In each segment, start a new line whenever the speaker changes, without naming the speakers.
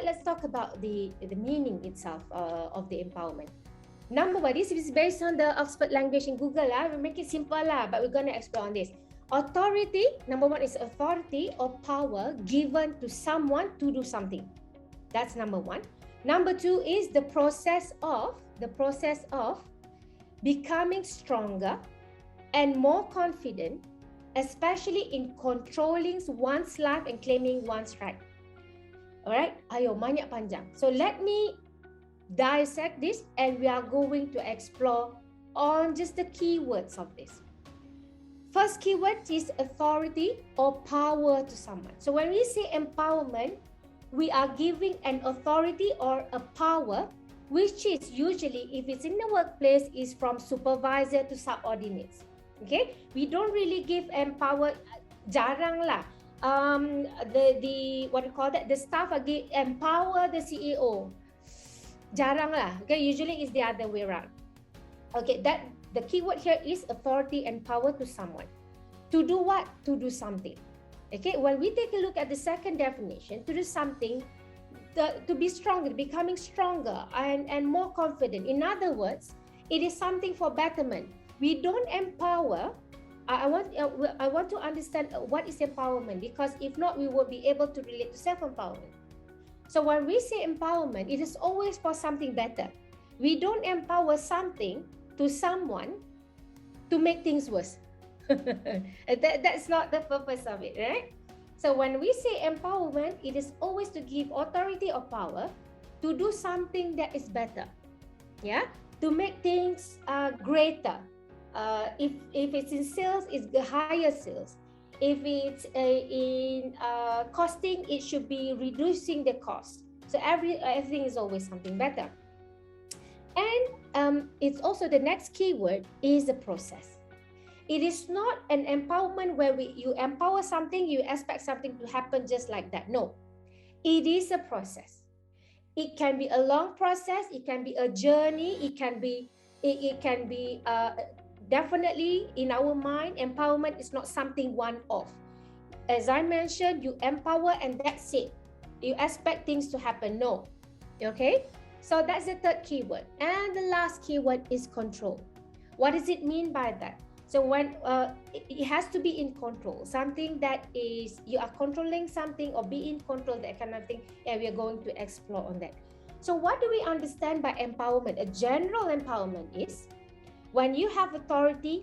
let's talk about the meaning itself of the empowerment. Number one, this is based on the Oxford language in Google. We make it simple, but we're going to explore on this. Authority, number one is authority or power given to someone to do something. That's number one. Number two is the process of becoming stronger and more confident, especially in controlling one's life and claiming one's right. All right, ayo, banyak panjang. So let me dissect this, and we are going to explore on just the keywords of this. First keyword is authority or power to someone. So when we say empowerment, we are giving an authority or a power, which is usually, if it's in the workplace, is from supervisor to subordinates. Okay, we don't really give empower, jarang lah. The what do you call that? The staff again empower the CEO. Jarang lah. Okay, usually it's the other way around. Okay, that the keyword here is authority and power to someone. To do what? To do something. Okay, when we take a look at the second definition, to do something, to be stronger, becoming stronger and more confident. In other words, it is something for betterment. We don't empower. I want to understand what is empowerment, because if not, we will be able to relate to self-empowerment. So when we say empowerment, it is always for something better. We don't empower something to someone to make things worse. That's not the purpose of it, right? So when we say empowerment, it is always to give authority or power to do something that is better, yeah, to make things greater. If it's in sales, it's the higher sales. If it's in costing, it should be reducing the cost. So everything is always something better. And it's also, the next keyword is the process. It is not an empowerment where you empower something, you expect something to happen just like that. No, it is a process. It can be a long process. It can be a journey. It can be definitely in our mind, empowerment is not something one-off. As I mentioned, you empower and that's it. You expect things to happen. No. Okay? So that's the third keyword. And the last keyword is control. What does it mean by that? So when it has to be in control, something that is, you are controlling something or be in control, that kind of thing. Yeah, we are going to explore on that. So what do we understand by empowerment? A general empowerment is when you have authority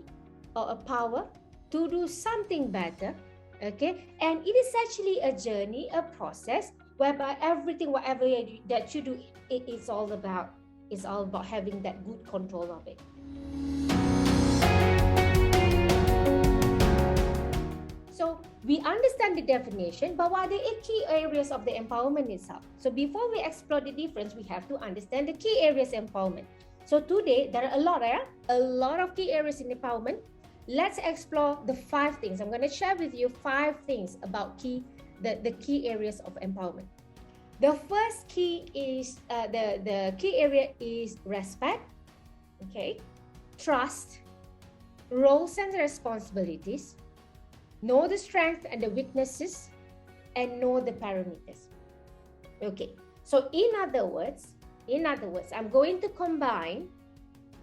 or a power to do something better, okay? And it is actually a journey, a process, whereby everything, whatever that you do, it is all about having that good control of it. So we understand the definition, but what are the key areas of the empowerment itself? So before we explore the difference, we have to understand the key areas of empowerment. So today, there are a lot of key areas in empowerment. Let's explore the 5 things. I'm going to share with you 5 things about the key areas of empowerment. The first key is, the key area is respect, okay, trust, roles and responsibilities, know the strengths and the weaknesses, and know the parameters. Okay, so in other words, I'm going to combine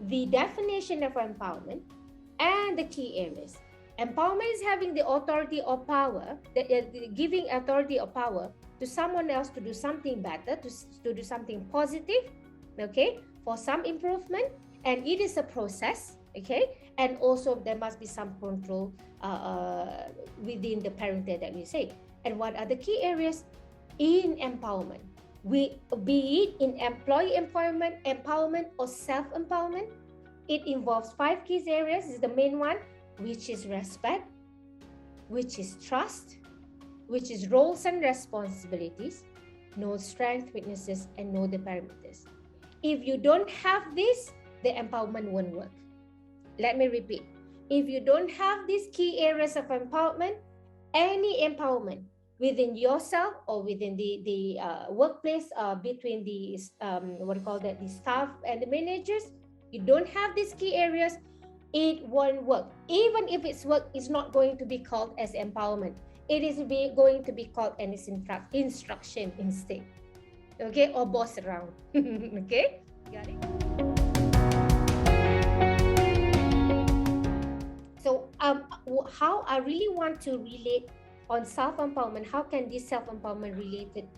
the definition of empowerment and the key areas. Empowerment is having the authority or power, giving authority or power to someone else to do something better, to do something positive, okay, for some improvement, and it is a process, okay, and also there must be some control within the parameter that we say. And what are the key areas in empowerment? Be it in employee empowerment or self-empowerment, it involves 5 key areas. This is the main one, which is respect, which is trust, which is roles and responsibilities, know strengths, weaknesses, and know the parameters. If you don't have this, the empowerment won't work. Let me repeat. If you don't have these key areas of empowerment, any empowerment within yourself or within the workplace, between the the staff and the managers, you don't have these key areas, it won't work. Even if it's work, it's not going to be called as empowerment. It is going to be called an instruction instead. okay, or boss around. Okay, got it? So how I really want to relate on self-empowerment, how can this self-empowerment related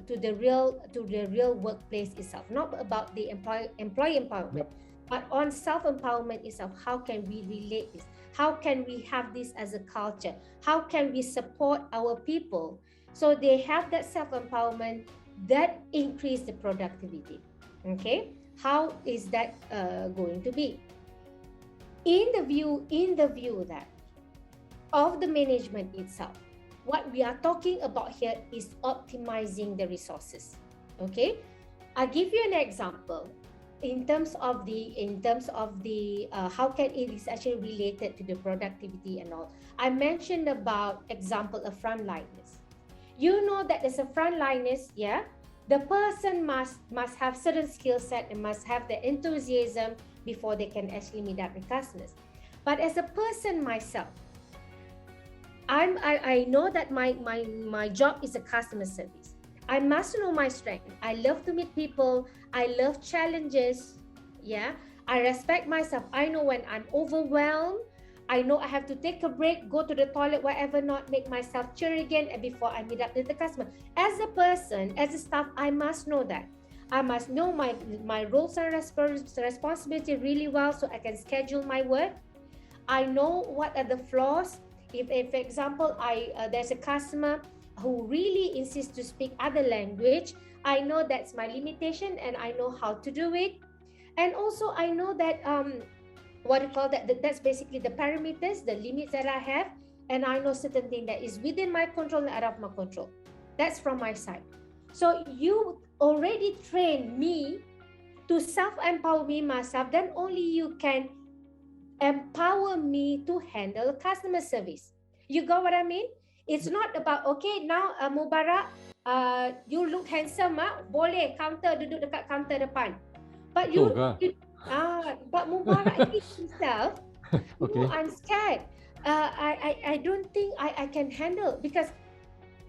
to the real workplace itself, not about the employee empowerment, but on self-empowerment itself, how can we relate this? How can we have this as a culture? How can we support our people so they have that self-empowerment that increase the productivity? Okay, how is that going to be? In the view that of the management itself, what we are talking about here is optimizing the resources. Okay, I'll give you an example in terms of the how can it is actually related to the productivity and all. I mentioned about example of frontliners. You know that as a frontliners, yeah, the person must have certain skill set and must have the enthusiasm before they can actually meet up with customers. But as a person myself, I know that my job is a customer service. I must know my strength. I love to meet people. I love challenges. Yeah, I respect myself. I know when I'm overwhelmed. I know I have to take a break, go to the toilet, whatever, not make myself cheer again, and before I meet up with the customer. As a person, as a staff, I must know that. I must know my roles and responsibility really well so I can schedule my work. I know what are the flaws. If for example, there's a customer who really insists to speak other language, I know that's my limitation and I know how to do it. And also I know that what do you call that? That's basically the parameters, the limits that I have, and I know certain thing that is within my control and out of my control. That's from my side. So you already trained me to self-empower me myself, then only you can empower me to handle customer service. You got what I mean? It's not about, okay, now Mubarak, you look handsome, boleh counter, duduk dekat counter depan. But but Mubarak himself,
Okay.
no, I'm scared. I don't think I can handle, because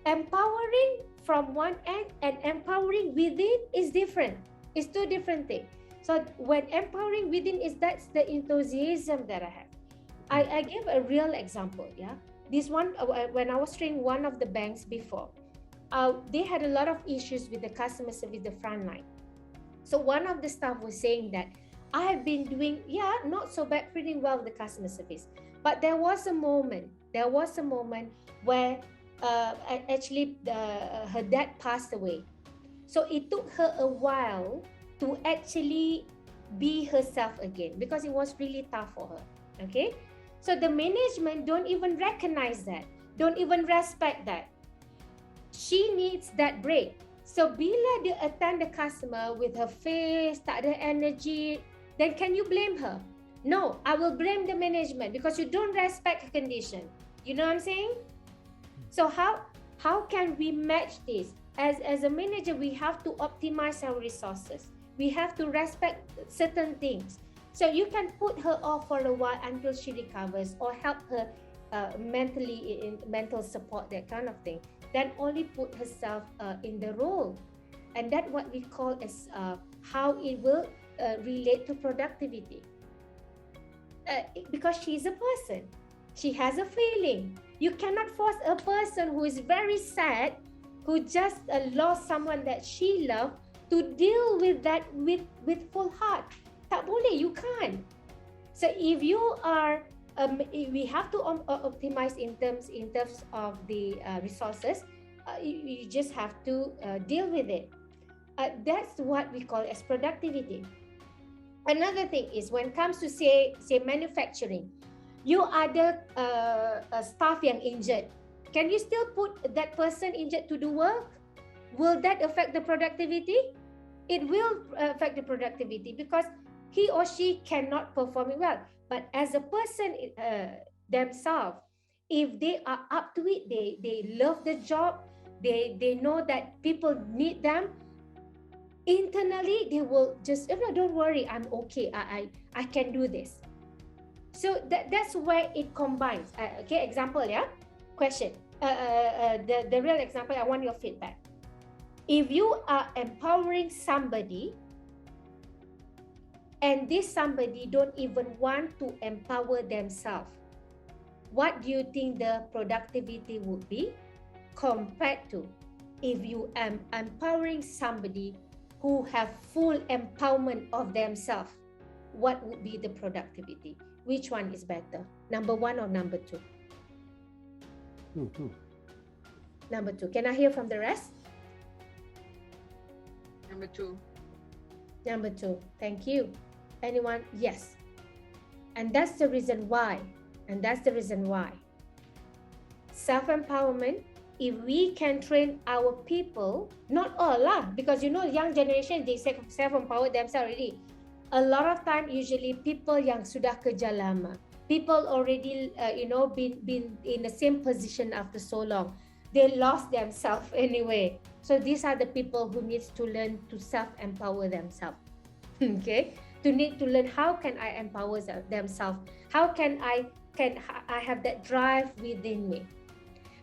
empowering from one end and empowering within is different. It's two different things. So when empowering within is, that's the enthusiasm that I have. I give a real example. Yeah, this one when I was training one of the banks before, they had a lot of issues with the customer service, the front line. So one of the staff was saying that I have been doing, not so bad, pretty well with the customer service. But there was a moment where actually her dad passed away. So it took her a while to actually be herself again, because it was really tough for her. Okay, so the management don't even recognize that, don't even respect that. She needs that break. So bila dia attend the customer with her face tak ada energy, then can you blame her? No, I will blame the management, because you don't respect her condition. You know what I'm saying? So how can we match this? As a manager, we have to optimize our resources. We have to respect certain things. So you can put her off for a while until she recovers, or help her mentally, in mental support, that kind of thing. Then only put herself in the role. And that's what we call as how it will relate to productivity. Because she's a person. She has a feeling. You cannot force a person who is very sad, who just lost someone that she loved, to deal with that with full heart. Tak boleh, you can't. So if you are, we have to optimize in terms of the resources. You just have to deal with it. That's what we call as productivity. Another thing is when it comes to say manufacturing, you ada staff yang injured. Can you still put that person injured to do work? Will that affect the productivity? It will affect the productivity, because he or she cannot perform it well. But as a person themselves, if they are up to it, they love the job, they know that people need them, internally they will just, no, don't worry, I'm okay, I can do this. So that's where it combines. Okay, example, question. The real example, I want your feedback. If you are empowering somebody and this somebody don't even want to empower themselves, what do you think the productivity would be compared to if you are empowering somebody who have full empowerment of themselves? What would be the productivity? Which one is better? Number 1 or number 2? Number 2. Can I hear from the rest?
Number 2.
Number 2. Thank you. Anyone? Yes. And that's the reason why. Self-empowerment, if we can train our people, not all lah, because young generation, they self-empower themselves already. A lot of time, usually people yang sudah kerja lama, people already been in the same position after so long, they lost themselves anyway. So these are the people who needs to learn to self-empower themselves. Okay, to need to learn how can I empower themselves, how can I have that drive within me.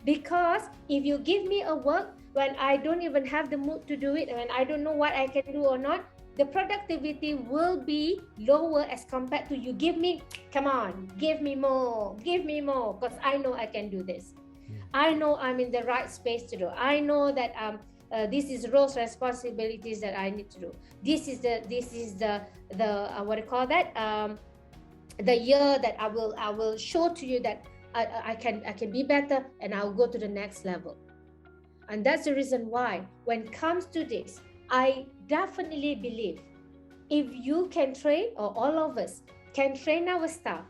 Because if you give me a work when I don't even have the mood to do it, when I don't know what I can do or not, the productivity will be lower as compared to you give me, come on, give me more, because I know I can do this. I know I'm in the right space to do. I know that this is roles, responsibilities that I need to do. This is the what do you call that? The year that I will show to you that I can be better, and I'll go to the next level. And that's the reason why when it comes to this, I definitely believe if you can train, or all of us can train our staff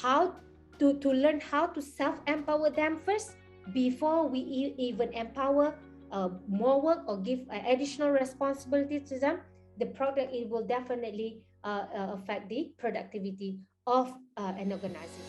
how to learn how to self-empower them first before we even empower more work or give additional responsibility to them, the product, it will definitely affect the productivity of an organization.